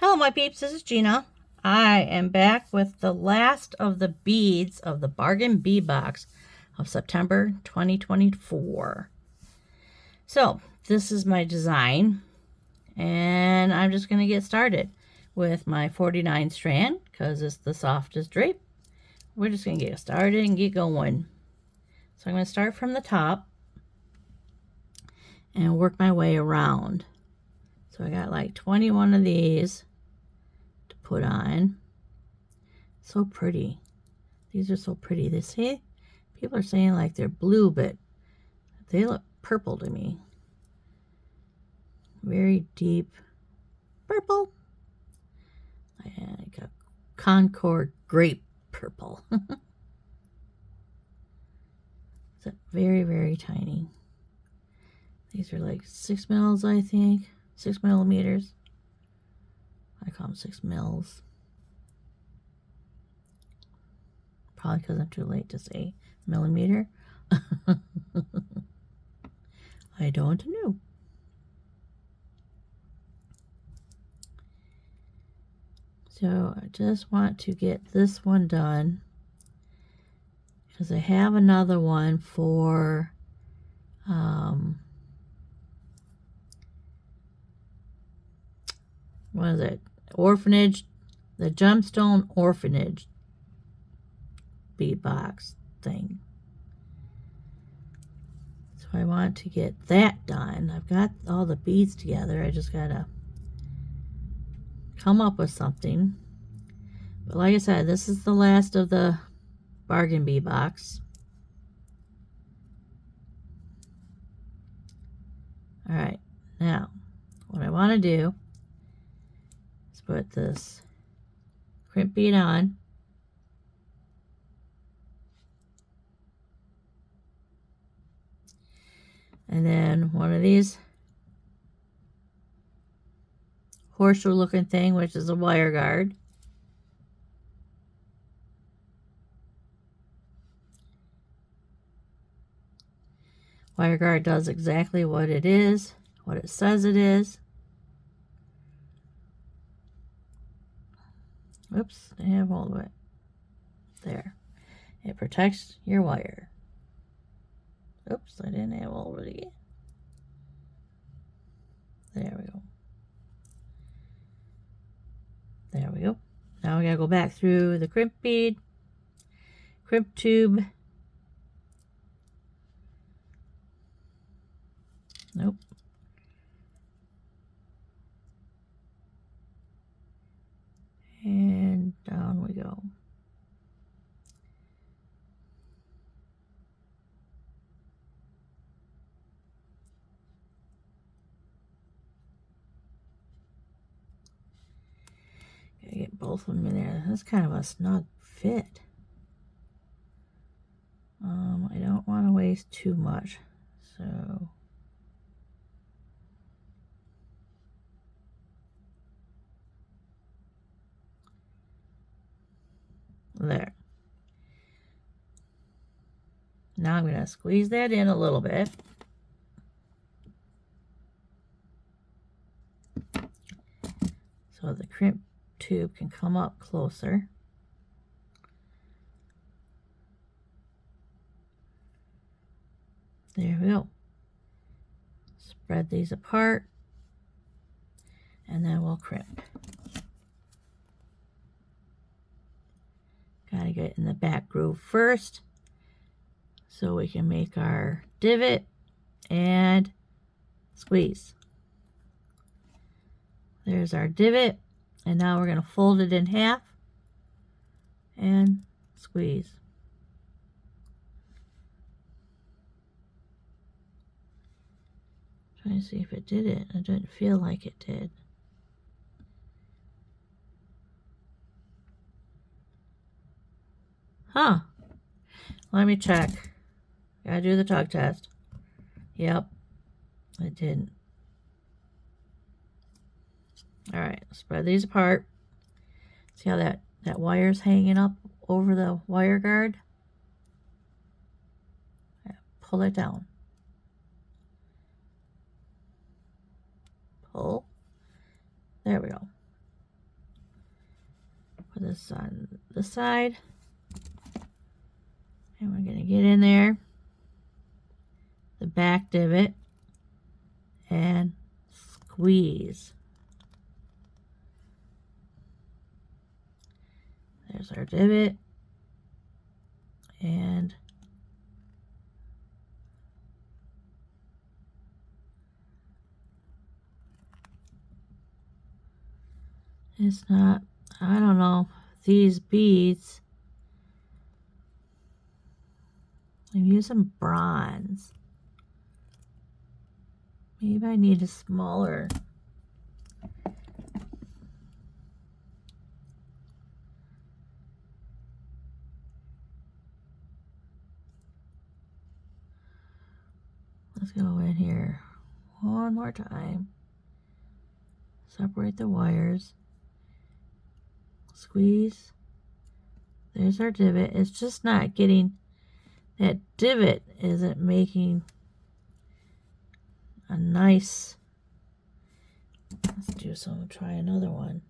Hello my peeps, this is Gina. I am back with the last of the beads of the bargain bead box of September 2024. So this is my design and I'm just going to get started with my 49 strand because it's the softest drape. We're just going to get started and get going. So I'm going to start from the top and work my way around. So I got like 21 of these to put on. So pretty. These are so pretty. They say, people are saying like they're blue, but they look purple to me. Very deep purple. Like a Concord grape purple. It's very, very tiny. These are like 6 mils, I think. 6 millimeters. I call them 6 mils. Probably because I'm too late to say millimeter. I don't know. So I just want to get this one done because I have another one for what is it? Orphanage, the Gemstone Orphanage bead box thing. So I want to get that done. I've got all the beads together. I just gotta come up with something. But like I said, this is the last of the bargain bead box. All right, now what I want to do is put this crimp bead on. And then one of these horseshoe looking thing, which is a wire guard. Wire guard does exactly what it is, what it says it is. Oops, I have hold of it. There. It protects your wire. Oops, I didn't have hold of it again. There we go. There we go. Now we gotta go back through the crimp bead, crimp tube. Nope. And down we go. Gotta get both of them in there. That's kind of a snug fit. I don't want to waste too much, so there. Now I'm going to squeeze that in a little bit. So the crimp tube can come up closer. There we go. Spread these apart and then we'll crimp. Gotta get in the back groove first so we can make our divot and squeeze. There's our divot, and now we're going to fold it in half and squeeze. Trying to see if it did it. It didn't feel like it did. Huh. Let me check. Gotta do the tug test. Yep. It didn't. Alright, spread these apart. See how that wire's hanging up over the wire guard? Pull it down. Pull. There we go. this on this side. And we're going to get in there, the back divot, and squeeze. There's our divot. And it's not, I don't know, these beads, I'm using bronze. Maybe I need a smaller. Let's go in here one more time. Separate the wires. Squeeze. There's our divot. It's just not getting, that divot isn't making a nice, let's do some, try another one.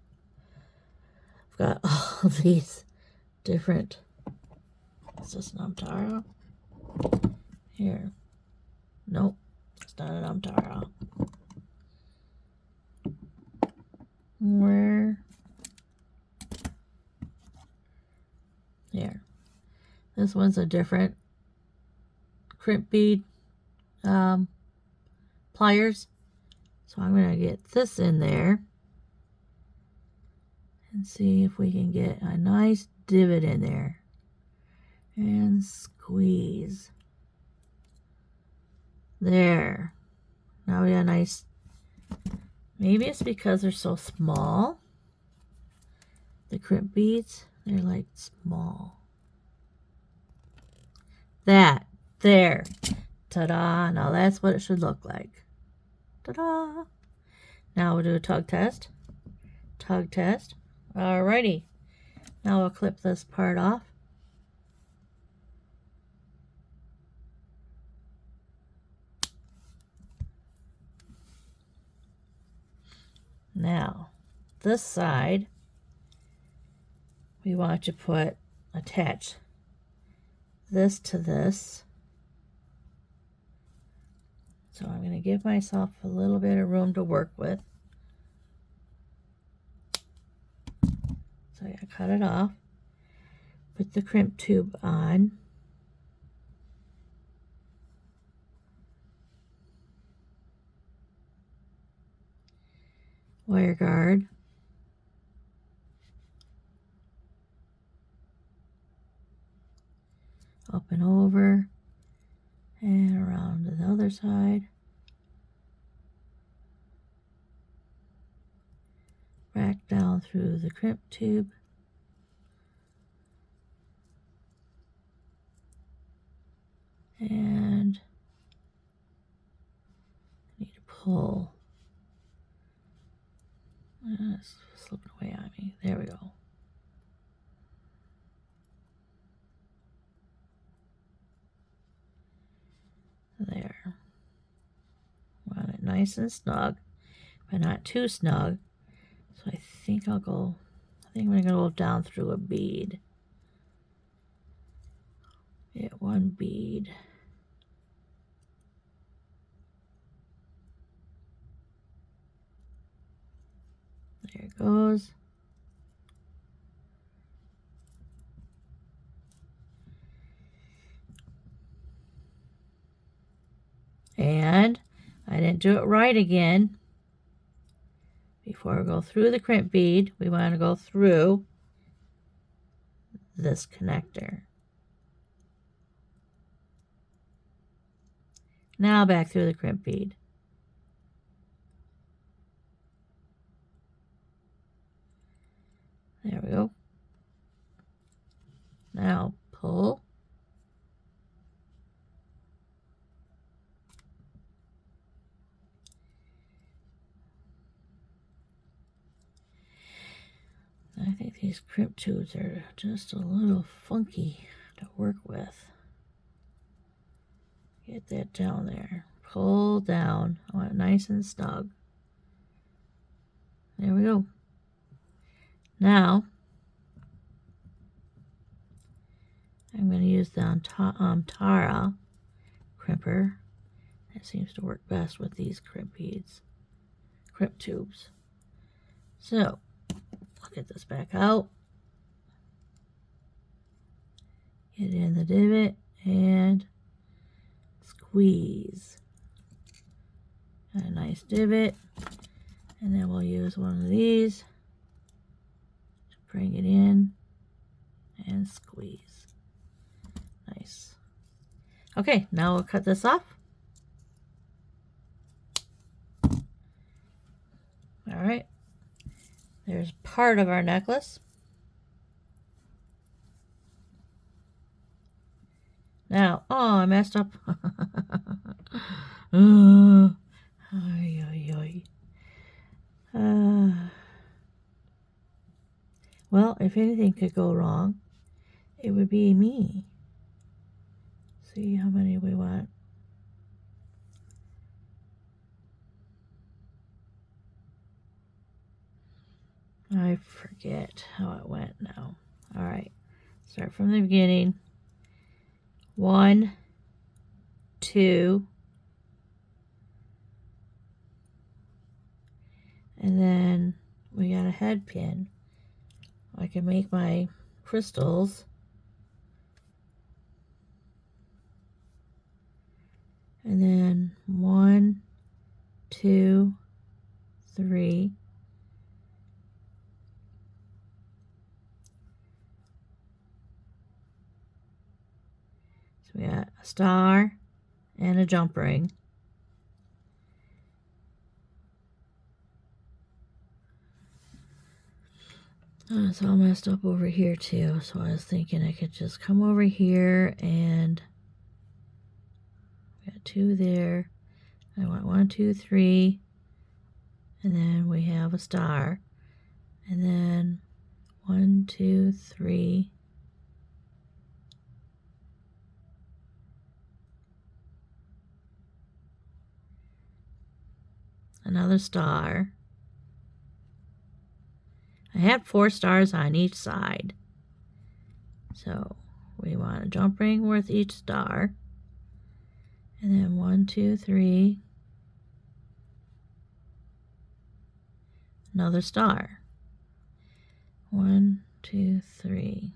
I've got all these different, is this an Amtara? Here. Nope, it's not an Amtara. Where? Here. This one's a different crimp bead pliers. So I'm going to get this in there and see if we can get a nice divot in there. And squeeze. There. Now we got a nice, maybe it's because they're so small. The crimp beads, they're like small. That, there. Ta-da. Now that's what it should look like. Ta-da. Now we'll do a tug test. Tug test. Alrighty. Now we'll clip this part off. Now, this side, we want to attach this to this. So I'm going to give myself a little bit of room to work with. So I cut it off, put the crimp tube on. Wire guard. Up and over and around to the other side. Back down through the crimp tube. And I need to pull. It's slipping away on me. There we go. There. Want it nice and snug, but not too snug. So I think I'm going to go down through a bead. Get one bead. There it goes. And I didn't do it right again. Before we go through the crimp bead, we want to go through this connector. Now back through the crimp bead. There we go. Now pull. I think these crimp tubes are just a little funky to work with. Get that down there. Pull down. I want it nice and snug. There we go. Now, I'm going to use the Tara crimper. That seems to work best with these crimp beads, crimp tubes. So, I'll get this back out. Get in the divot and squeeze. Got a nice divot. And then we'll use one of these to bring it in and squeeze. Nice. Okay, now we'll cut this off. All right. There's part of our necklace. Now, oh, I messed up. Well, if anything could go wrong, it would be me. See how many we want. I forget how it went now. All right, start from the beginning. 1, 2, and then we got a head pin. I can make my crystals. And then 1, 2, 3. So we got a star and a jump ring. Oh, it's all messed up over here too. So I was thinking I could just come over here and we got 2 there. I want 1, 2, 3. And then we have a star. And then 1, 2, 3. Another star. I had 4 stars on each side. So we want a jump ring with each star. And then 1, 2, 3. Another star. 1, 2, 3.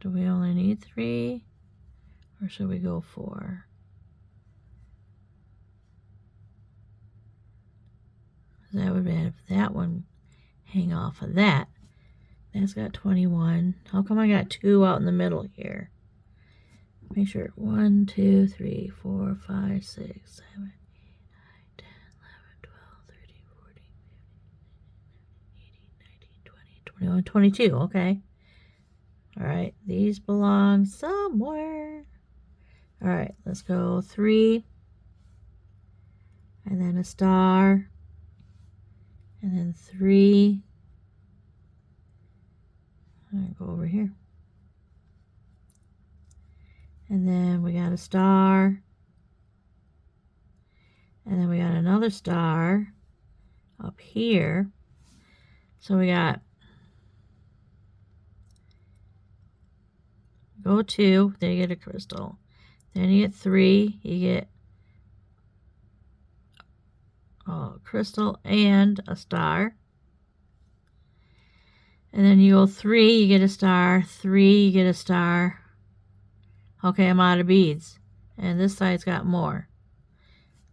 Do we only need 3? Or should we go 4? That would be if that one hang off of that. That's got 21. How come I got 2 out in the middle here? Make sure 1, 2, 3, 4, 5, 6, 7, 8, 9, 10, 11, 12, 13, 14, 15, 18, 19, 20, 21, 22. Okay. All right. These belong somewhere. All right. Let's go 3. And then a star. And then 3. All right, go over here. And then we got a star. And then we got another star up here. So we got, go 2, then you get a crystal. Then you get 3, you get a crystal and a star. And then you go 3, you get a star. 3, you get a star. Okay, I'm out of beads. And this side's got more.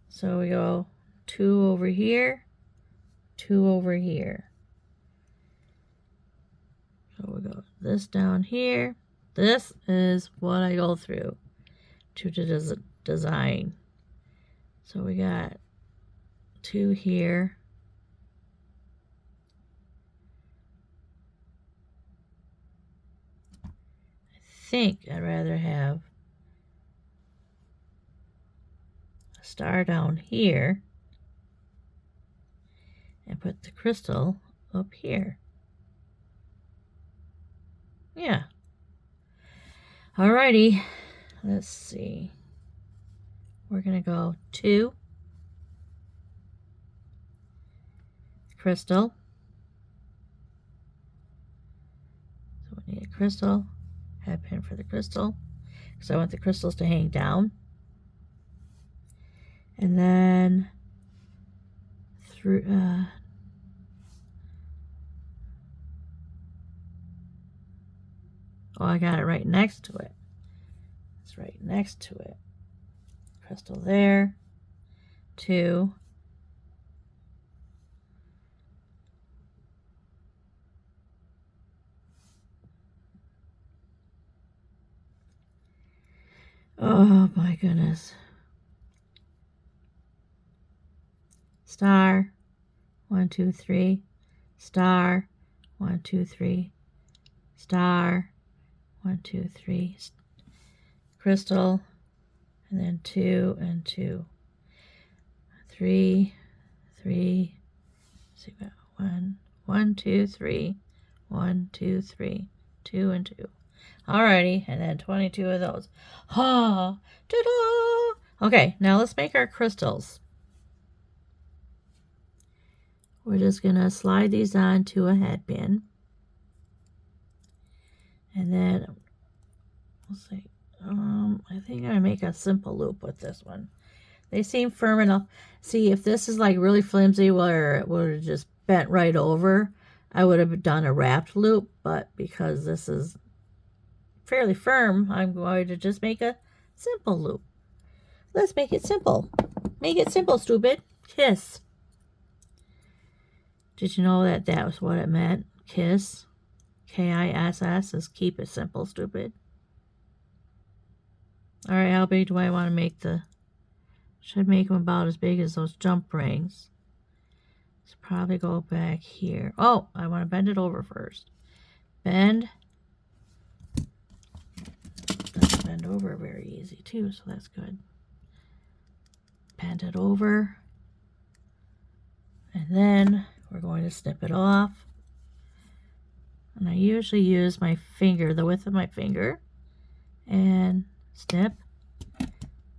So we go 2 over here, 2 over here. So we go this down here. This is what I go through to design. So we got 2 here. I think I'd rather have a star down here and put the crystal up here. Yeah. Alrighty. Let's see. We're going to go 2. crystal. So we need a crystal, head pin for the crystal, because I want the crystals to hang down. And then through oh, I got it right next to it. It's right next to it. Crystal there. 2. Oh my goodness. Star. 1, 2, 3. Star. 1, 2, 3. Star. 1, 2, 3. Crystal. And then 2 and 2. 3, 3. See about 1, 1, 2, 3. 1, 2, 3. 2 and 2. Alrighty, and then 22 of those. Ha! Ta-da! Okay, now let's make our crystals. We're just going to slide these onto a head pin. And then, let's see, I think I'm going to make a simple loop with this one. They seem firm enough. See, if this is like really flimsy where it would have just bent right over, I would have done a wrapped loop, but because this is fairly firm, I'm going to just make a simple loop. Let's make it simple. Make it simple, stupid. Kiss. Did you know that that was what it meant? Kiss. K-I-S-S is keep it simple, stupid. Alright, how big do I want to make the... Should make them about as big as those jump rings. Let's probably go back here. Oh, I want to bend it over first. Bend. Doesn't bend over very easy too, so that's good. Bend it over. And then we're going to snip it off. And I usually use my finger, the width of my finger, and snip.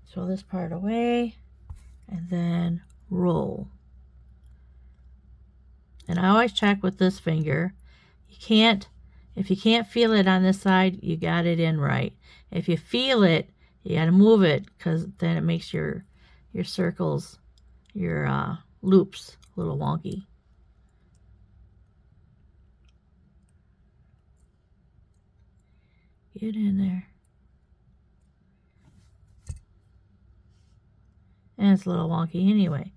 Throw this part away, and then roll. And I always check with this finger. If you can't feel it on this side, you got it in right. If you feel it, you got to move it, because then it makes your circles, your loops a little wonky. Get in there. And it's a little wonky anyway.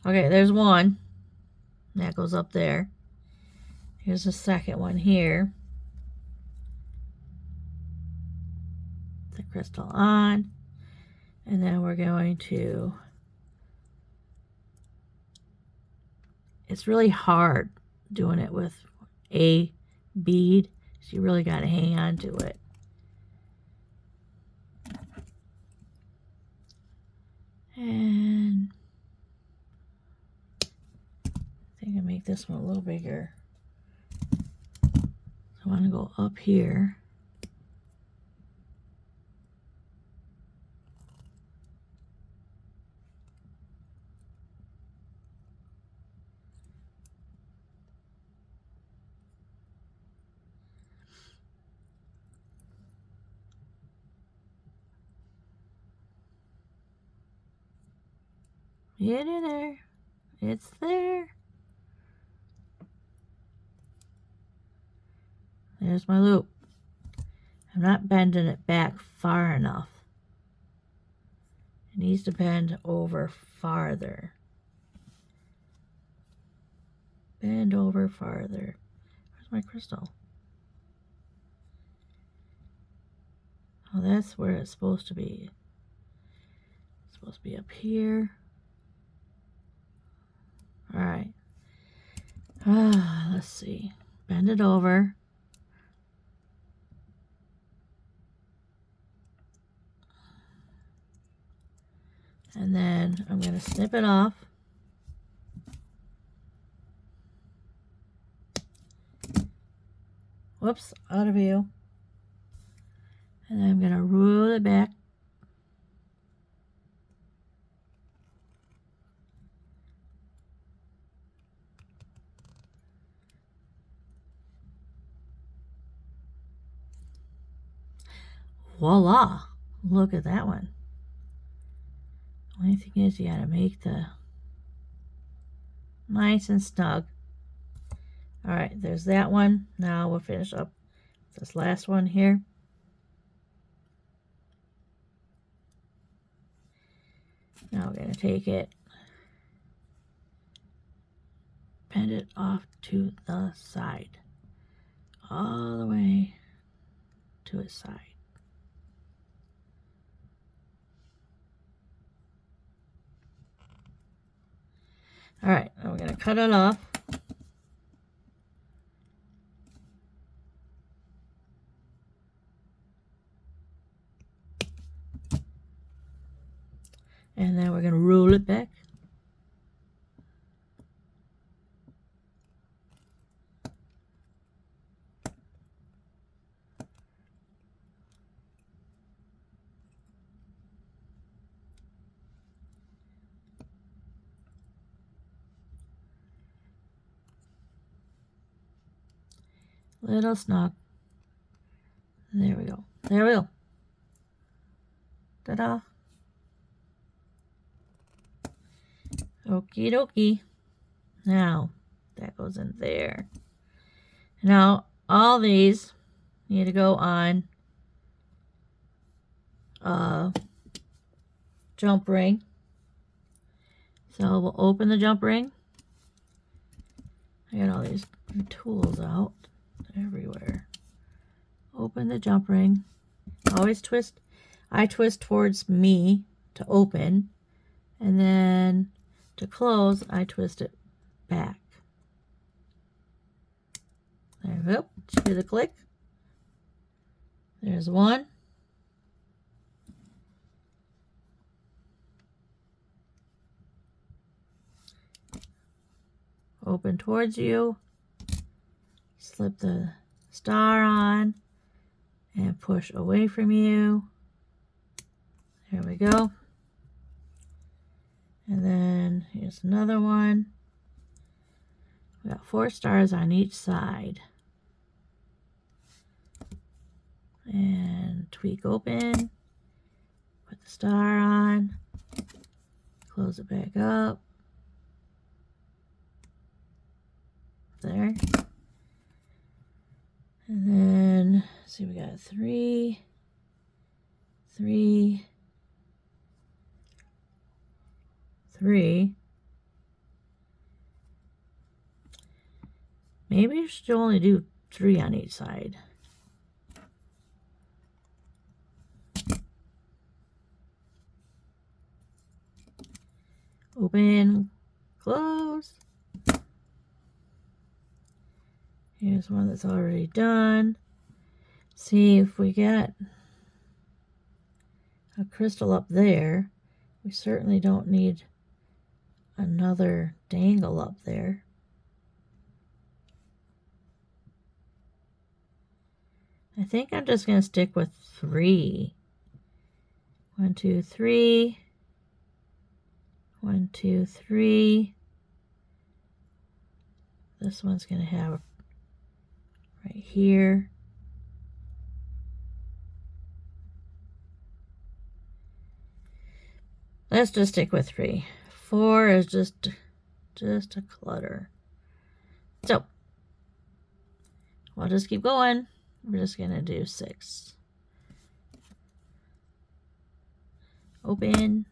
Okay, there's one. That goes up there. Here's the second one here. The crystal on. And then we're going to... It's really hard doing it with a bead, so you really got to hang on to it. And I think I make this one a little bigger. So I want to go up here. Get in there. It's there. There's my loop. I'm not bending it back far enough. It needs to bend over farther. Bend over farther. Where's my crystal? Oh, that's where it's supposed to be. It's supposed to be up here. All right. Let's see. Bend it over. And then I'm going to snip it off. whoops, out of view. And then I'm going to roll it back. Voila! Look at that one. Only thing is, you gotta make the nice and snug. All right, there's that one. Now we'll finish up this last one here. Now we're gonna take it, bend it off to the side, all the way to its side. All right, now we're going to cut it off. And then we're going to roll it back. Little snug. There we go. There we go. Ta-da. Okie dokie. Now, that goes in there. Now, all these need to go on a jump ring. So we'll open the jump ring. I got all these tools out everywhere. Open the jump ring. Always twist. I twist towards me to open, and then to close, I twist it back. There we go. Did you hear the click? There's one. Open towards you. Slip the star on and push away from you. There we go. And then here's another one. We got 4 stars on each side. And tweak open. Put the star on. Close it back up. There. And then, see, we got 3, 3, 3. Maybe you should only do 3 on each side. Open, close. Here's one that's already done. See if we get a crystal up there. We certainly don't need another dangle up there. I think I'm just going to stick with 3. 1, 2, 3. 1, 2, 3. This one's going to have right here. Let's just stick with 3. 4 is just a clutter. So we'll just keep going. We're just going to do 6. Open.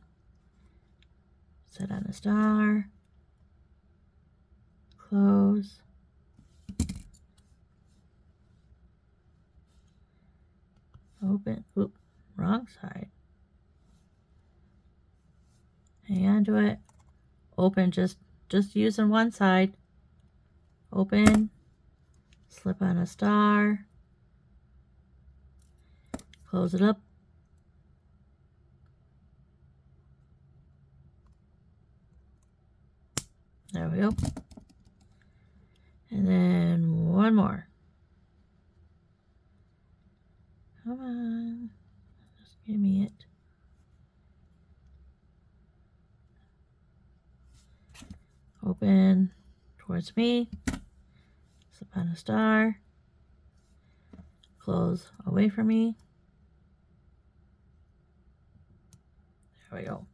Set on a star. Close. Open. Oop, wrong side. Hang on to it. Open, just using one side. Open. Slip on a star. Close it up. There we go. And then one more. Give me it. Open towards me. Slip on a star. Close away from me. There we go.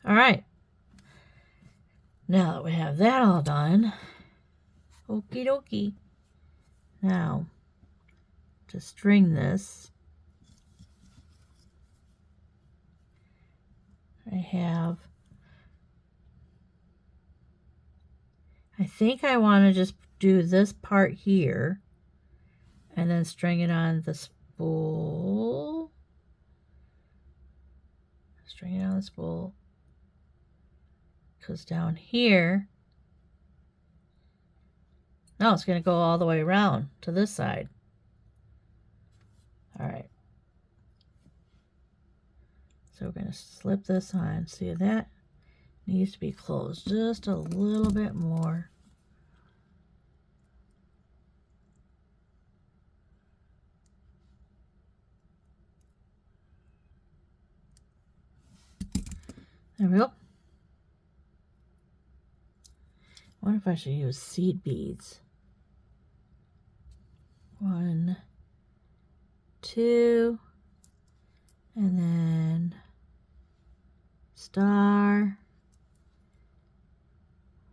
All right. Now that we have that all done, okie dokie. Now, to string this, I think I want to just do this part here and then string it on the spool. String it on the spool. Because down here, no, it's going to go all the way around to this side. All right. So we're going to slip this on. See, that needs to be closed just a little bit more. There we go. I wonder if I should use seed beads. 1, 2, and then star.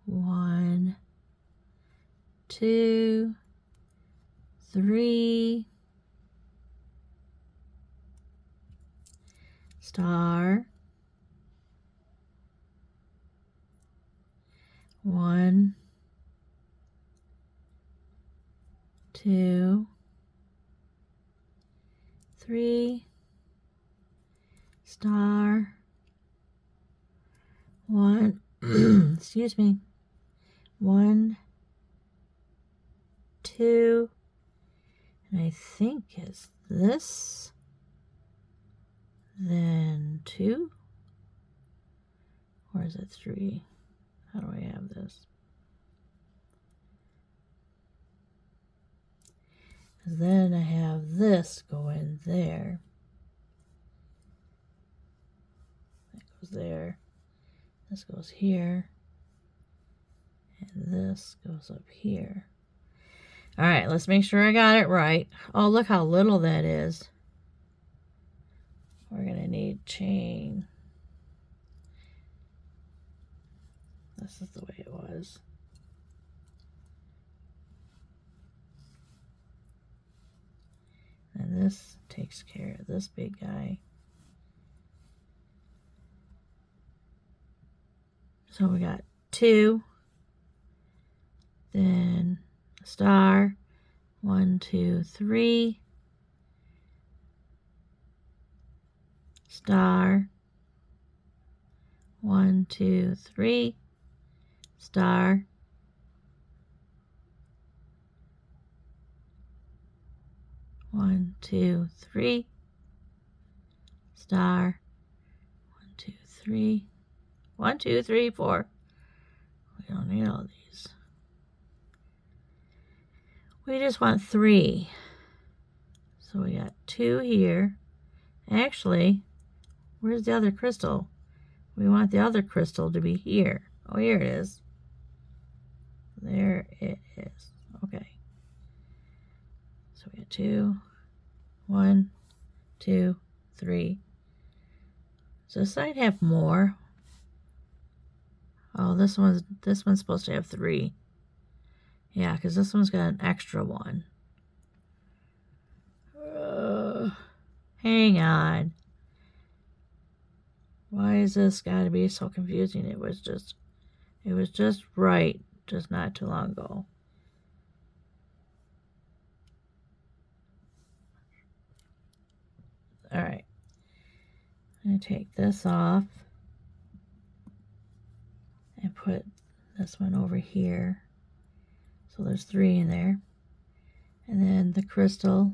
1, 2, 3, star. 1, 2, 3, star. 1, excuse me. 1, 2, and I think it's this, then 2, or is it 3? How do I have this? Because then I have this go in there. That goes there. This goes here. And this goes up here. All right, let's make sure I got it right. Oh, look how little that is. We're going to need chain. This is the way it was. And this takes care of this big guy. So we got 2, then a star, 1, 2, 3, star, 1, 2, 3, star, 1, 2, 3, star, 1, 2, 3, 1, 2, 3, 4. We don't need all these. We just want 3. So we got 2 here. Actually, where's the other crystal? We want the other crystal to be here. Oh, here it is. There it is. Okay. So we got 2. 1, 2, 3. Does this side have more? Oh, this one's supposed to have 3. Yeah, because this one's got an extra one. Hang on. Why is this got to be so confusing? It was just right just not too long ago. All right. I'm going to take this off and put this one over here. So there's 3 in there. And then the crystal.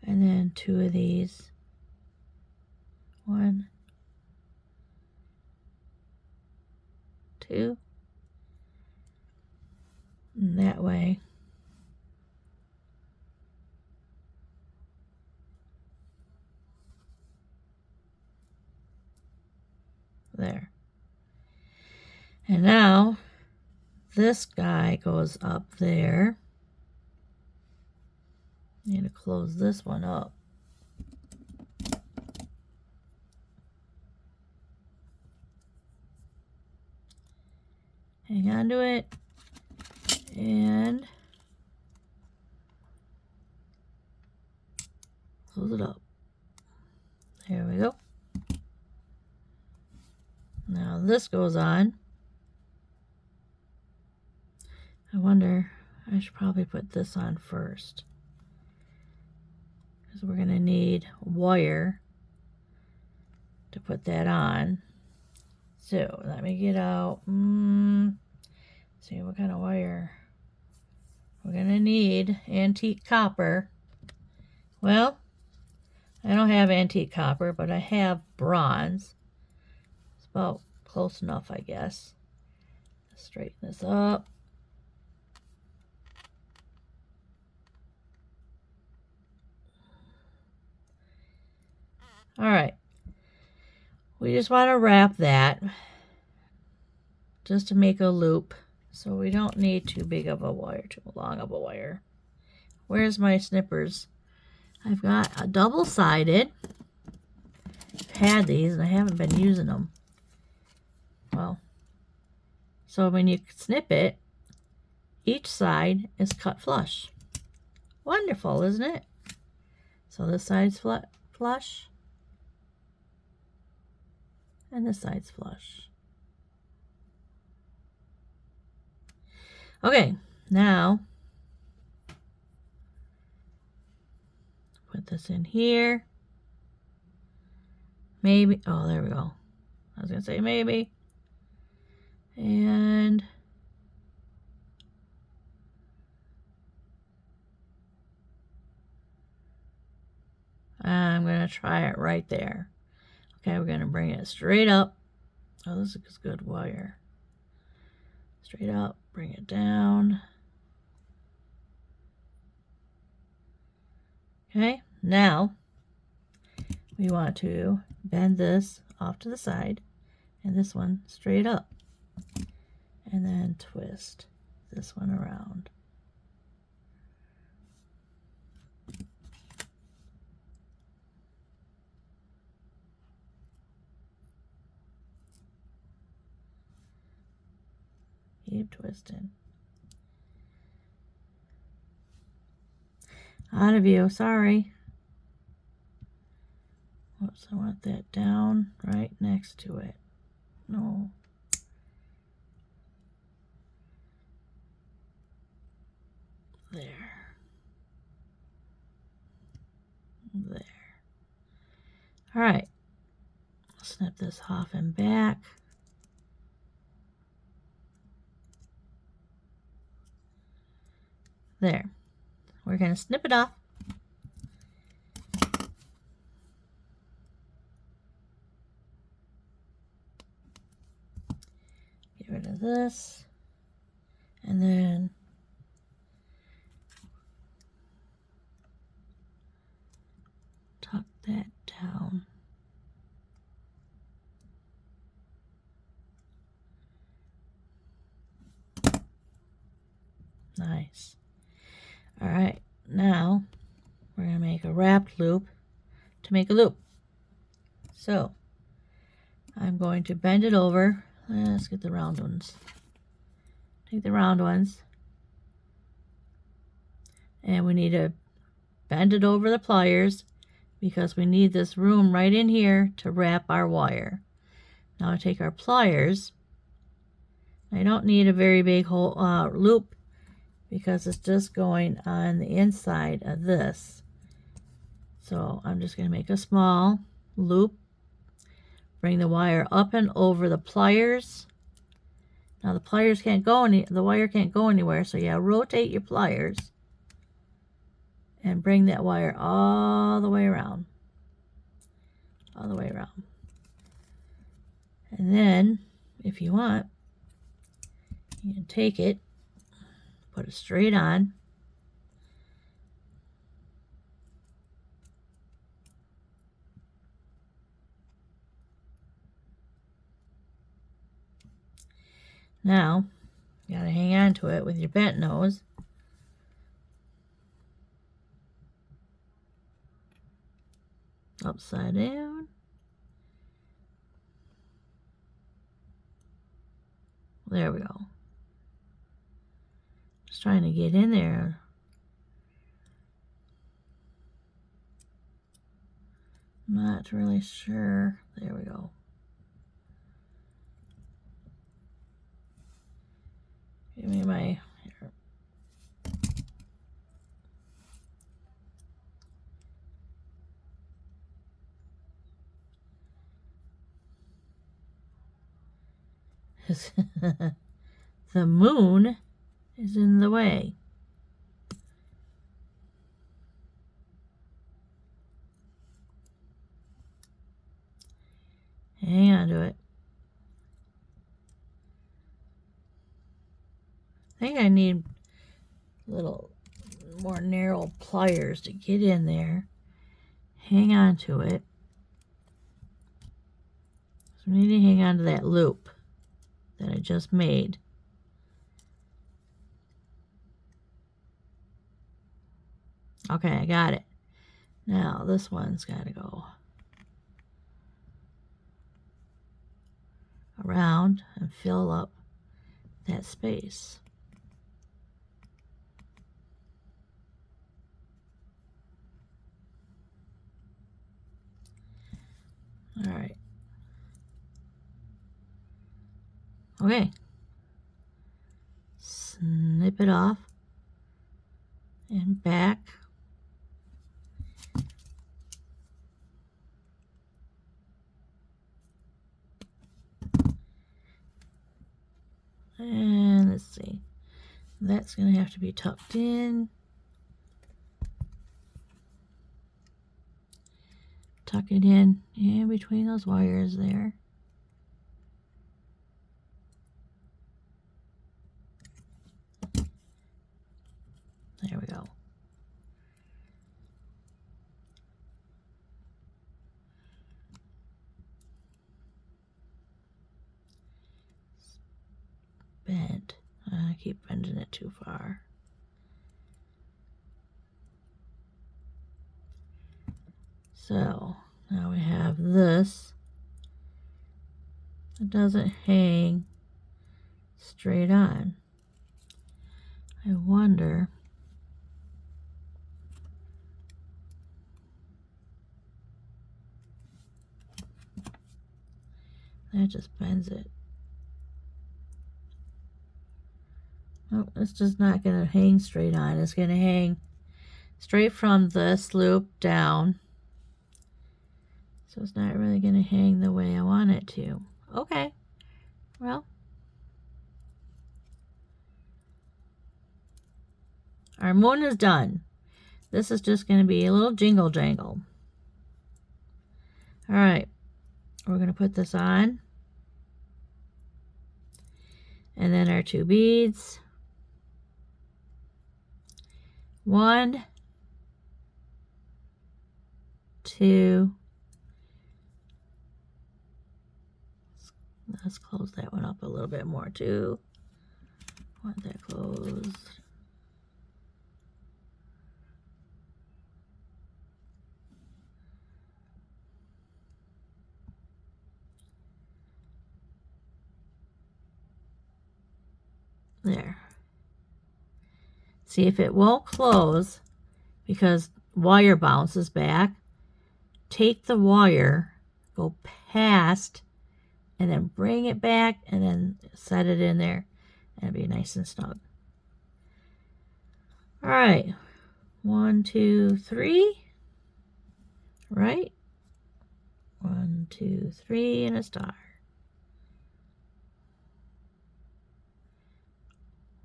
And then 2 of these. 1, 2. And that way. And now this guy goes up there. I'm going to close this one up. Hang on to it and close it up. There we go. Now this goes on. I wonder, I should probably put this on first, because we're going to need wire to put that on. So let me get out, see what kind of wire. We're going to need antique copper. Well, I don't have antique copper, but I have bronze. It's about close enough, I guess. Let's straighten this up. All right. We just want to wrap that just to make a loop. So we don't need too big of a wire, too long of a wire. Where's my snippers? I've got a double-sided. I've had these and I haven't been using them. Well, so when you snip it, each side is cut flush. Wonderful, isn't it? So this side's flush, and this side's flush. Okay, now put this in here. Maybe, oh, there we go. I was gonna say maybe. And I'm gonna try it right there. Okay, we're gonna bring it straight up. Oh, this is good wire. Straight up, bring it down. Okay, now we want to bend this off to the side and this one straight up. And then twist this one around. Keep twisting. Out of view, sorry. Whoops, I want that down right next to it. No. There. There. All right. Snip this off and back. There. We're going to snip it off. Get rid of this. And then tuck that down. Nice. All right, now we're going to make a wrapped loop to make a loop. So I'm going to bend it over. Let's get the round ones. Take the round ones. And we need to bend it over the pliers because we need this room right in here to wrap our wire. Now I take our pliers. I don't need a very big hole, loop because it's just going on the inside of this. So I'm just going to make a small loop. Bring the wire up and over the pliers. Now the pliers can't go the wire can't go anywhere, so yeah, rotate your pliers and bring that wire all the way around. All the way around. And then, if you want, you can take it, put it straight on. Now, you gotta hang on to it with your bent nose. Upside down. There we go. Just trying to get in there. Not really sure. There we go. Give me my... Here. The moon is in the way. Hang on to it. I think I need a little more narrow pliers to get in there. Hang on to it. So we need to hang on to that loop that I just made. Okay, I got it. Now this one's got to go around and fill up that space. All right. Okay. Snip it off and back. And let's see. That's going to have to be tucked in. Tuck it in between those wires there. There we go. Bent. I keep bending it too far. So now we have this. It doesn't hang straight on. I wonder. That just bends it. Oh, it's just not going to hang straight on. It's going to hang straight from this loop down. So it's not really going to hang the way I want it to. Okay. Well, our moon is done. This is just going to be a little jingle jangle. All right. We're going to put this on. And then our 2 beads. 1, 2. Let's close that one up a little bit more too. Want that closed. There. See if it won't close because wire bounces back. Take the wire, go past, and then bring it back and then set it in there and be nice and snug. All right. 1, 2, 3. Right? 1, 2, 3 and a star.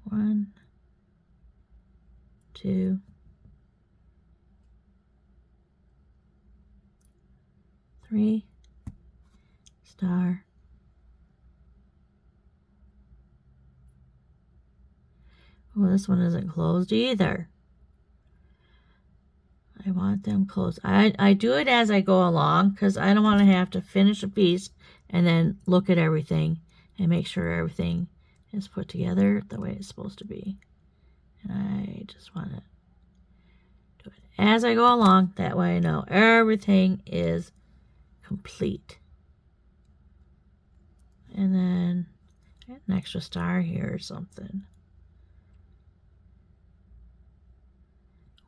1, 2, 3, star. Well, this one isn't closed either. I want them closed. I do it as I go along because I don't want to have to finish a piece and then look at everything and make sure everything is put together the way it's supposed to be. And I just want to do it as I go along. That way I know everything is complete. And then an extra star here or something.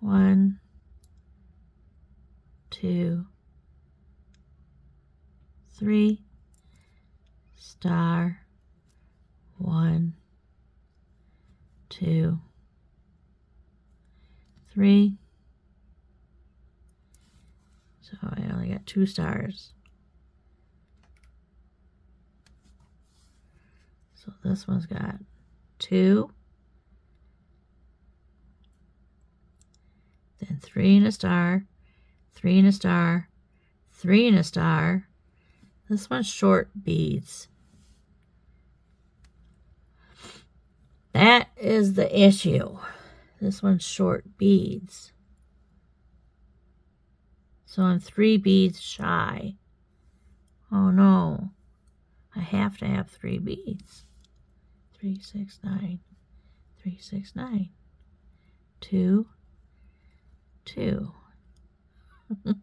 1, 2, 3, star, 1, 2, 3. So I only got 2 stars. So this one's got 2, then 3 and a star, 3 and a star, 3 and a star. This one's short beads. That is the issue. This one's short beads. So I'm 3 beads shy. Oh no. I have to have 3 beads. 3, 6, 9. 3, 6, 9. 2, 2. All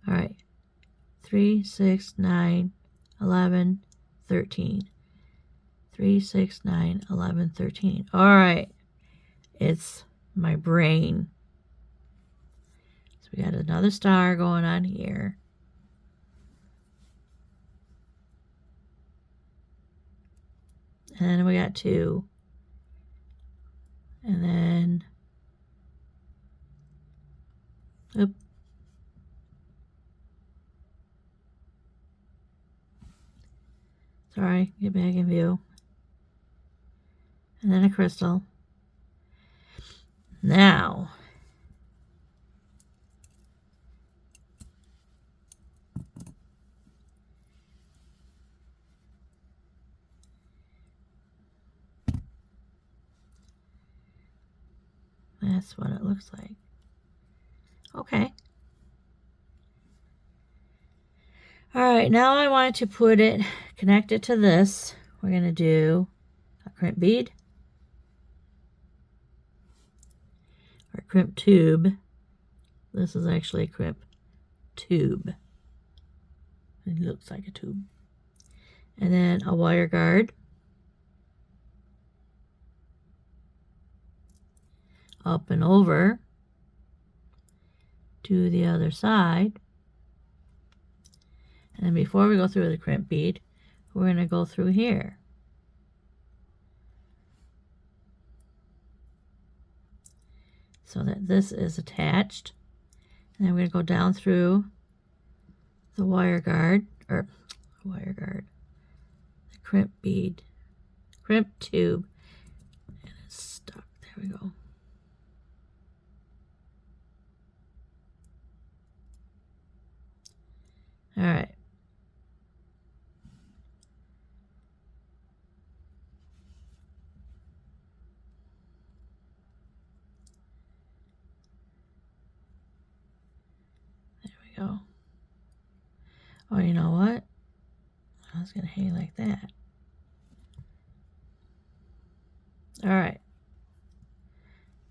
right. 3, 6, 9, 11, 13. 3, 6, 9, 11, 13. All right. It's my brain. So we got another star going on here. And then we got 2. And then, oop. Sorry, get back in view. And then a crystal. Now, that's what it looks like. Okay. All right, now I want to put it, connect it to this. We're going to do a crimp bead or crimp tube. This is actually a crimp tube. It looks like a tube. And then a wire guard. Up and over to the other side. And then before we go through the crimp bead, we're going to go through here. So that this is attached. And then we're going to go down through the wire guard, or the crimp bead, crimp tube, and it's stuck. There we go. All right. There we go. Oh, you know what? I was going to hang like that. All right.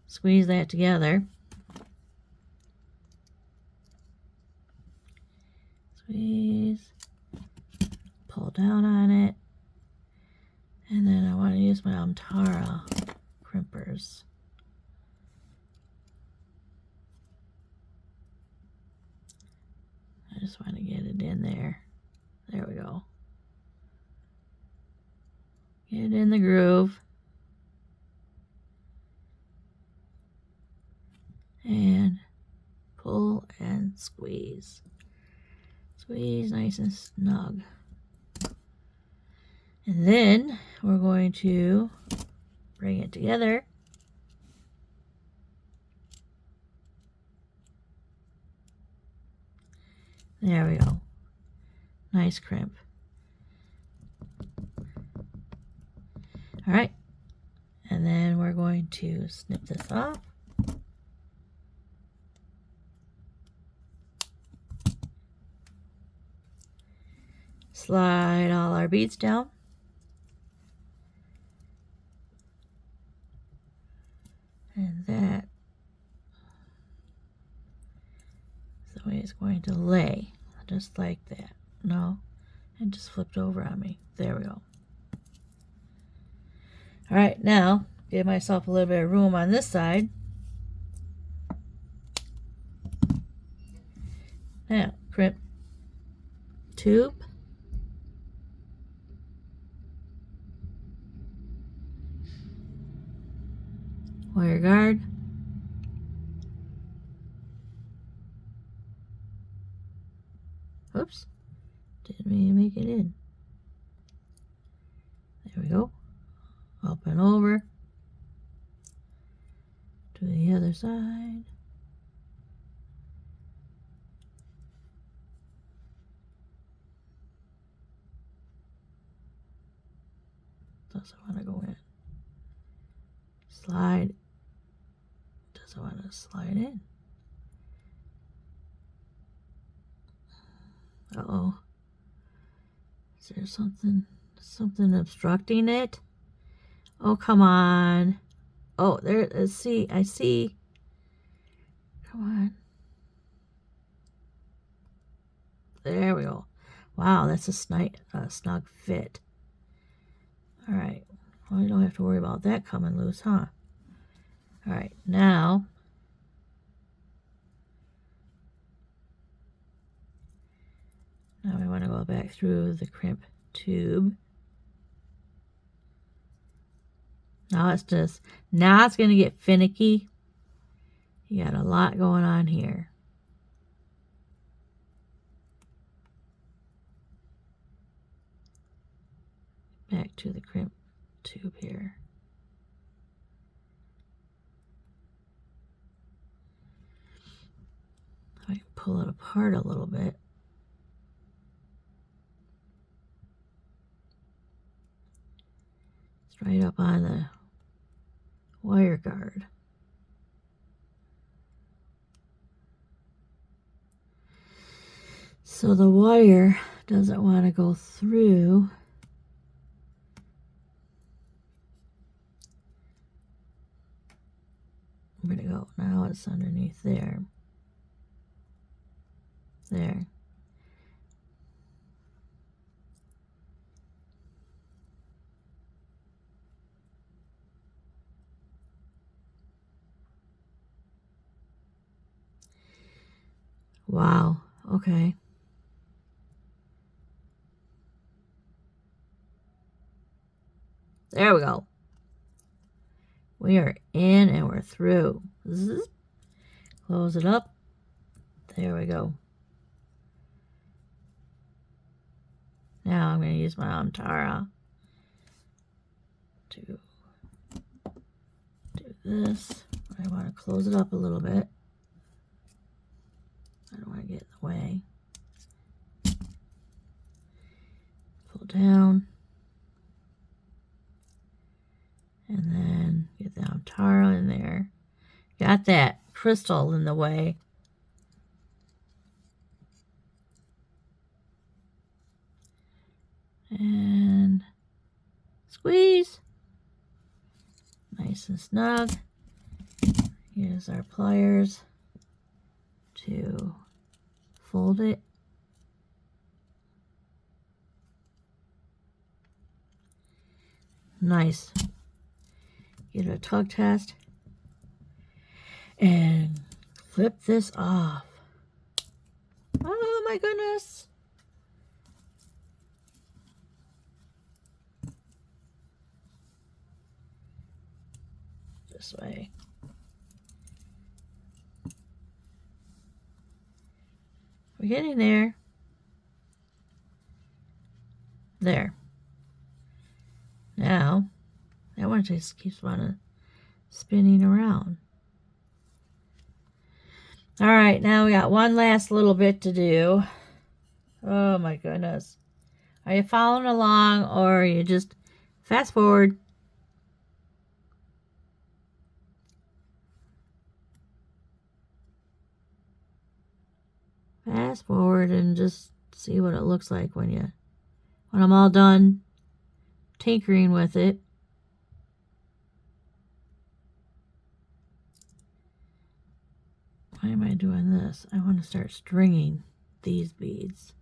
Squeeze that together. Squeeze. Pull down on it. And then I want to use my Amtara crimpers. I just want to get it in there. There we go. Get it in the groove. And pull and squeeze. Squeeze nice and snug. And then we're going to bring it together. There we go. Nice crimp. All right. And then we're going to snip this off. Slide all our beads down. to lay, just like that. No, it just flipped over on me. There we go. All right, now give myself a little bit of room on this side. Now, crimp tube. Wire guard. Oops, didn't mean to make it in. There we go. Up and over to the other side. Doesn't want to go in. Slide. Doesn't want to slide in. Uh-oh. Is there something obstructing it? Oh, come on. Oh, there, see, I see. Come on. There we go. Wow, that's a snug fit. All right. Well, you don't have to worry about that coming loose, huh? All right, now we want to go back through the crimp tube. Now it's going to get finicky. You got a lot going on here. Back to the crimp tube here. I can pull it apart a little bit. It's right up on the wire guard. So the wire doesn't want to go through. Where'd it go? Now it's underneath there. There. Wow. Okay. There we go. We are in and we're through. Zzz. Close it up. There we go. Now I'm going to use my Amtara to do this. I want to close it up a little bit. I don't want to get in the way. Pull down. And then get the Amtara in there. Got that crystal in the way. And squeeze. Nice and snug. Use our pliers to fold it. Nice. Get a tug test. And flip this off. Oh my goodness. This way. We're getting there. There. Now, that one just keeps spinning around. All right, now we got one last little bit to do. Oh my goodness. Are you following along or are you just fast forward? Fast forward and just see what it looks like when I'm all done tinkering with it. Why am I doing this? I want to start stringing. these beads.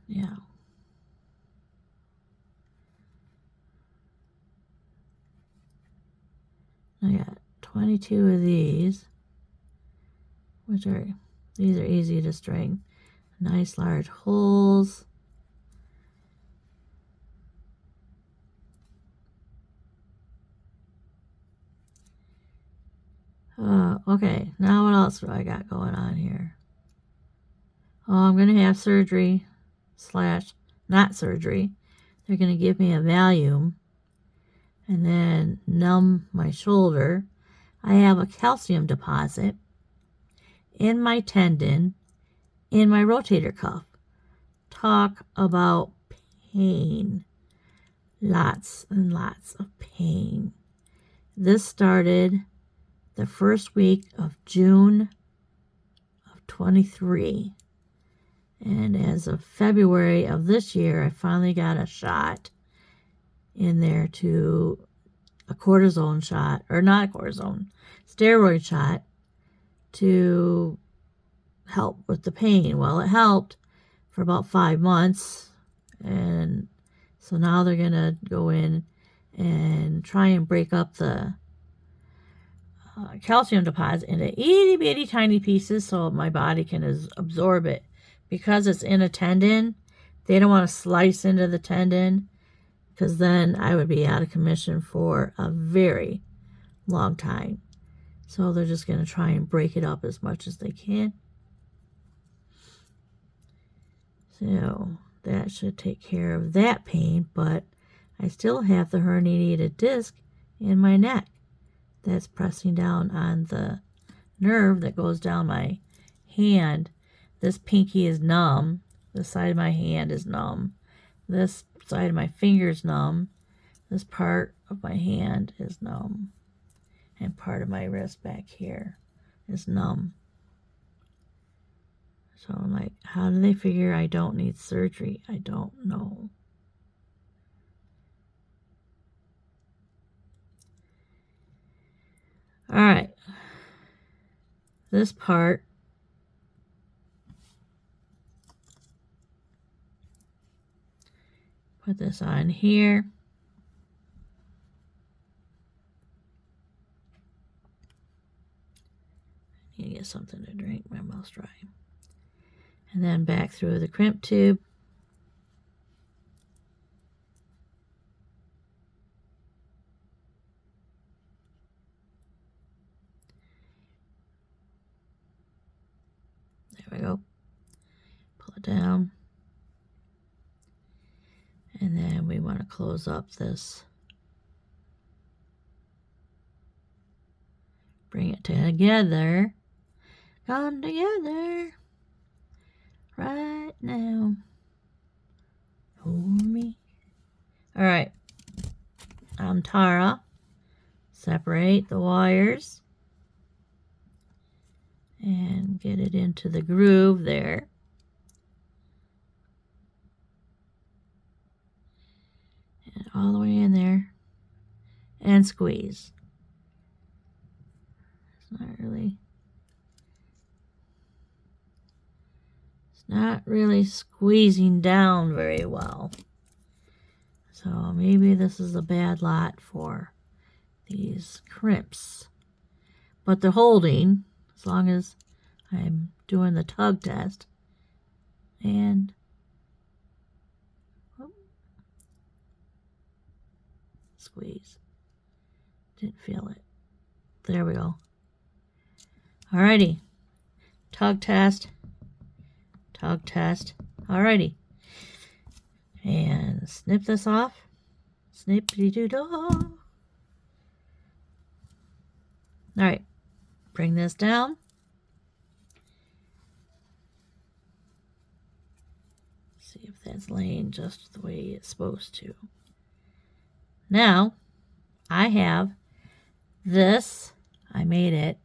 Yeah. I got 22 of these, these are easy to string. Nice large holes. Okay, now what else do I got going on here? Oh, I'm going to have surgery / not surgery. They're going to give me a Valium and then numb my shoulder. I have a calcium deposit in my tendon, in my rotator cuff. Talk about pain. Lots and lots of pain. This started the first week of June of 23. And as of February of this year, I finally got a shot in there to a cortisone shot, or not cortisone, steroid shot to help with the pain. Well, it helped for about 5 months. And so now they're going to go in and try and break up the calcium deposit into itty bitty tiny pieces so my body can absorb it. Because it's in a tendon, they don't want to slice into the tendon because then I would be out of commission for a very long time. So they're just going to try and break it up as much as they can. So that should take care of that pain, but I still have the herniated disc in my neck that's pressing down on the nerve that goes down my hand. This pinky is numb. This side of my hand is numb. This side of my finger is numb. This part of my hand is numb. And part of my wrist back here is numb. So I'm like, how do they figure I don't need surgery? I don't know. All right. This part, put this on here. I need to get something to drink. My mouth's dry. And then back through the crimp tube. There we go. Pull it down. And then we want to close up this. Bring it together. Come together. Right now. Hold me. All right. I'm Tara. Separate the wires. And get it into the groove there. And all the way in there. And squeeze. It's not really squeezing down very well. So maybe this is a bad lot for these crimps. But they're holding as long as I'm doing the tug test. And squeeze. Didn't feel it. There we go. Alrighty. Tug test. Tug test. Alrighty. And snip this off. Snippity-doo-dah. Alright. Bring this down. See if that's laying just the way it's supposed to. Now, I have this. I made it.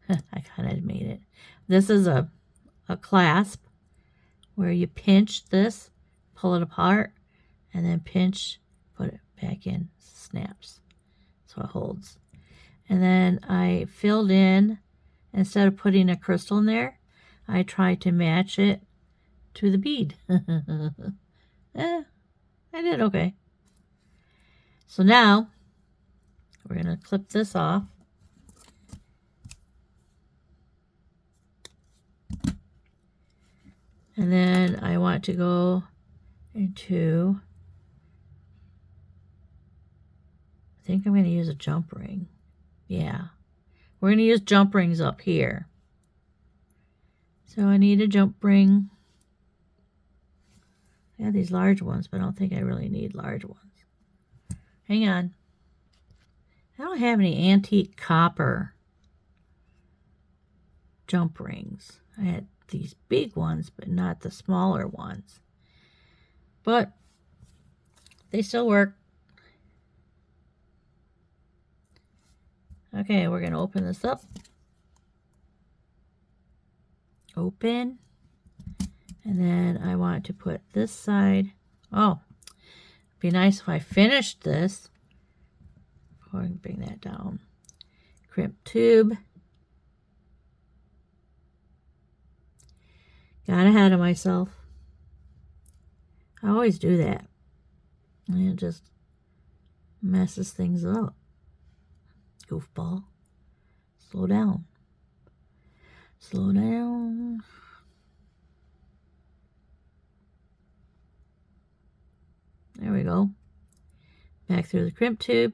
I kind of made it. This is a clasp where you pinch this, pull it apart, and then pinch, put it back in, snaps. So it holds. And then I filled in, instead of putting a crystal in there, I tried to match it to the bead. I did okay. So now we're going to clip this off. And then I want to go into, I think I'm going to use a jump ring. Yeah. We're going to use jump rings up here. So I need a jump ring. I have these large ones, but I don't think I really need large ones. Hang on. I don't have any antique copper jump rings. I had these big ones, but not the smaller ones. But they still work. Okay, we're going to open this up. Open. And then I want to put this side. Oh, it'd be nice if I finished this. Go ahead and bring that down. Crimp tube. Got ahead of myself. I always do that. And it just messes things up. Goofball. Slow down. Slow down. There we go. Back through the crimp tube.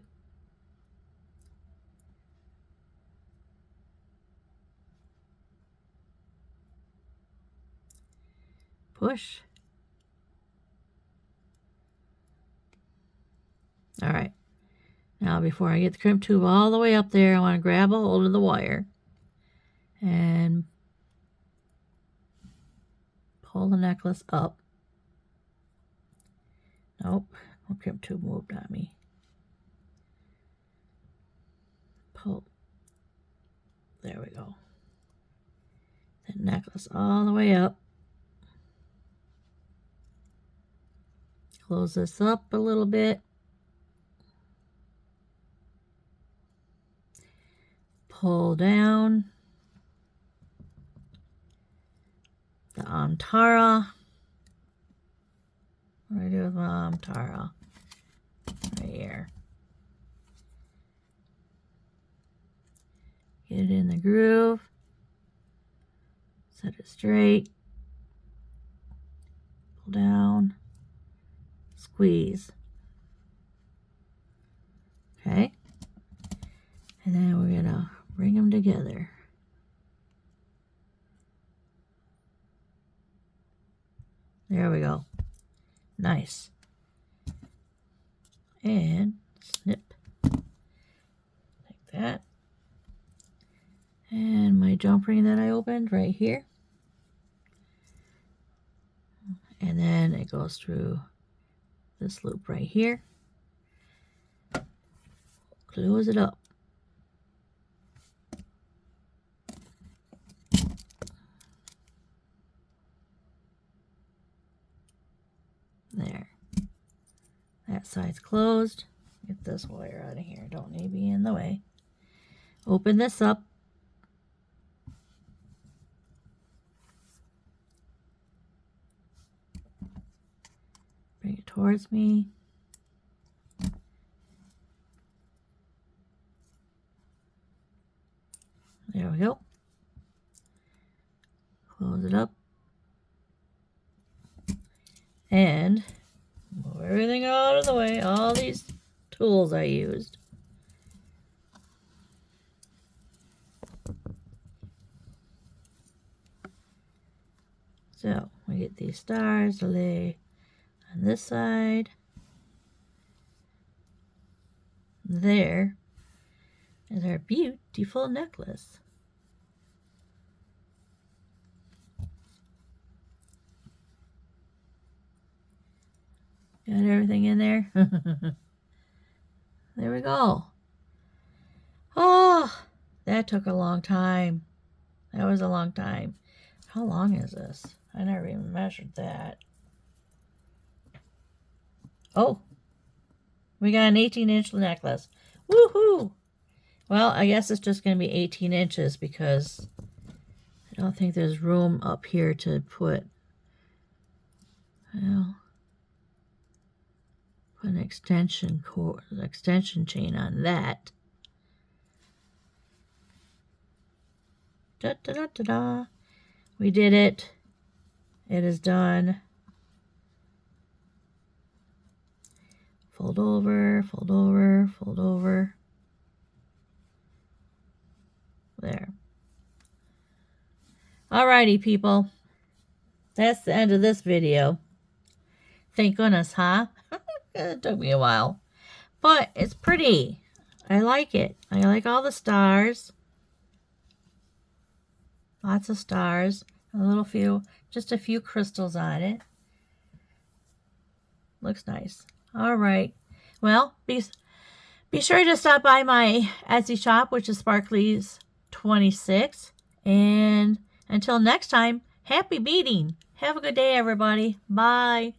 Push. All right. Now before I get the crimp tube all the way up there, I want to grab a hold of the wire and pull the necklace up. Nope, the crimp tube moved on me. Pull. There we go. The necklace all the way up. Close this up a little bit. Pull down the Amtara. What do I do with my Amtara? Right here. Get it in the groove. Set it straight. Pull down. Squeeze. Okay. And then we're going to bring them together. There we go. Nice. And snip. Like that. And my jump ring that I opened right here. And then it goes through this loop right here. Close it up. There. That side's closed. Get this wire out of here. Don't need to be in the way. Open this up. Bring it towards me. There we go. Close it up. And move everything out of the way. All these tools I used. So we get these stars to lay on this side. There is our beautiful necklace. Got everything in there. There we go. Oh, that took a long time. That was a long time. How long is this? I never even measured that. Oh, we got an 18-inch necklace. Woohoo! Well, I guess it's just going to be 18 inches because I don't think there's room up here to put, well, put an extension chain on that. Da, da, da, da, da. We did it. It is done. Fold over, fold over, fold over. There. Alrighty, people. That's the end of this video. Thank goodness, huh? It took me a while. But it's pretty. I like it. I like all the stars. Lots of stars. Just a few crystals on it. Looks nice. All right. Well, be sure to stop by my Etsy shop, which is Sparkly's 26. And until next time, happy beading. Have a good day, everybody. Bye.